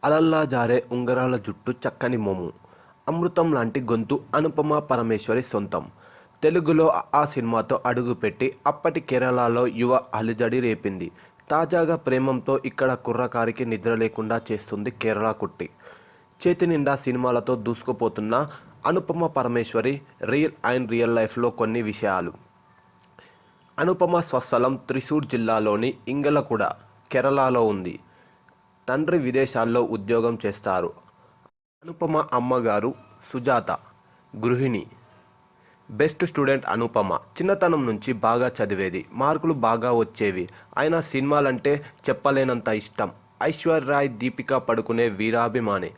అలల్లా జారే ఉంగరాల జుట్టు చక్కని మోము, అమృతం లాంటి గొంతు అనుపమ పరమేశ్వరి సొంతం. తెలుగులో ఆ సినిమాతో అడుగుపెట్టి అప్పటి కేరళలో యువ అలజడి రేపింది. తాజాగా ప్రేమంతో ఇక్కడ కుర్రకారికి నిద్ర లేకుండా చేస్తుంది కేరళ కుట్టి. చేతి నిండా సినిమాలతో దూసుకుపోతున్న Anupama Parameswari real and real లైఫ్లో కొన్ని విషయాలు. అనుపమ స్వస్థలం త్రిశూర్ జిల్లాలోని ఇంగలకుడ, కేరళలో ఉంది. తండ్రి విదేశాల్లో ఉద్యోగం చేస్తారు. అనుపమ అమ్మగారు సుజాత గృహిణి. Best student Anupama. చిన్నతనం నుంచి బాగా చదివేది, మార్కులు బాగా వచ్చేవి. అయినా సినిమాలంటే చెప్పలేనంత ఇష్టం. ఐశ్వర్య రాయ్, దీపికా పడుకునే వీరాభిమాని.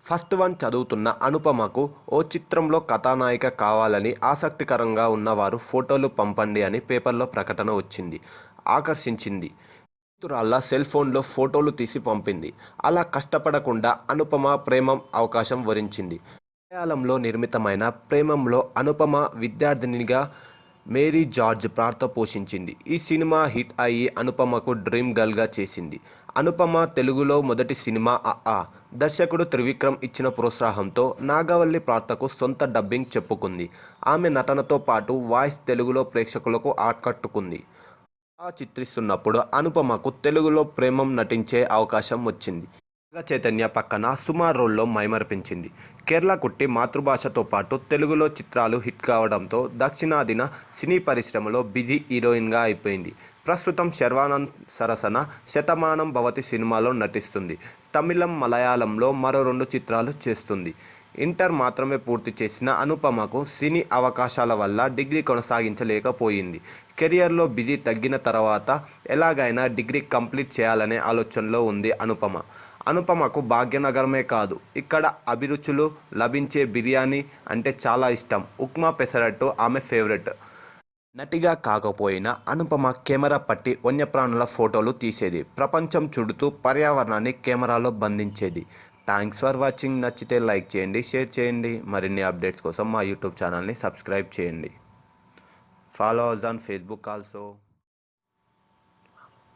ఫస్ట్ వన్ చదువుతున్న అనుపమకు ఓ చిత్రంలో కథానాయిక కావాలని ఆసక్తికరంగా ఉన్నవారు ఫోటోలు పంపండి అని పేపర్లో ప్రకటన వచ్చింది. ఆకర్షించింది. స్నేహితురాళ్ళ సెల్ ఫోన్లో ఫోటోలు తీసి పంపింది. అలా కష్టపడకుండా అనుపమ ప్రేమం అవకాశం వరించింది. మలయాళంలో నిర్మితమైన ప్రేమంలో అనుపమ విద్యార్థినిగా మేరీ జార్జ్ పాత్ర పోషించింది. ఈ సినిమా హిట్ అయ్యి అనుపమకు డ్రీమ్ గర్ల్గా చేసింది. అనుపమ తెలుగులో మొదటి సినిమా ఆ. దర్శకుడు త్రివిక్రమ్ ఇచ్చిన ప్రోత్సాహంతో నాగవల్లి పాత్రకు సొంత డబ్బింగ్ చెప్పుకుంది. ఆమె నటనతో పాటు వాయిస్ తెలుగులో ప్రేక్షకులకు ఆకట్టుకుంది. ఆ చిత్రిస్తున్నప్పుడు అనుపమకు తెలుగులో ప్రేమం నటించే అవకాశం వచ్చింది. నాగ చైతన్య పక్కన సుమ రోల్లో మైమరిపించింది. కేరళ కుట్టి మాతృభాషతో పాటు తెలుగులో చిత్రాలు హిట్ కావడంతో దక్షిణాదిన సినీ పరిశ్రమలో బిజీ హీరోయిన్గా అయిపోయింది. ప్రస్తుతం శర్వానంద్ సరసన శతమానం భవతి సినిమాలో నటిస్తుంది. తమిళం, మలయాళంలో మరో 2 చిత్రాలు చేస్తుంది. ఇంటర్ మాత్రమే పూర్తి చేసిన అనుపమకు సినీ అవకాశాల వల్ల డిగ్రీ కొనసాగించలేకపోయింది. కెరియర్లో బిజీ తగ్గిన తర్వాత ఎలాగైనా డిగ్రీ కంప్లీట్ చేయాలనే ఆలోచనలో ఉంది అనుపమ. అనుపమకు భాగ్యనగరమే కాదు, ఇక్కడ అభిరుచులు లభించే బిర్యానీ అంటే చాలా ఇష్టం. ఉప్మా, పెసరట్టు ఆమె ఫేవరెట్. నటిగా కాకపోయినా అనుపమ కెమెరా పట్టి వన్యప్రాణుల ఫోటోలు తీసేది. ప్రపంచం చుడుతూ పర్యావరణాన్ని కెమెరాలో బంధించేది. Thanks for watching. నచ్చితే లైక్ చేయండి, షేర్ చేయండి. మరిన్ని అప్డేట్స్ కోసం మా యూట్యూబ్ ఛానల్ని సబ్స్క్రైబ్ చేయండి. Follow us on Facebook also.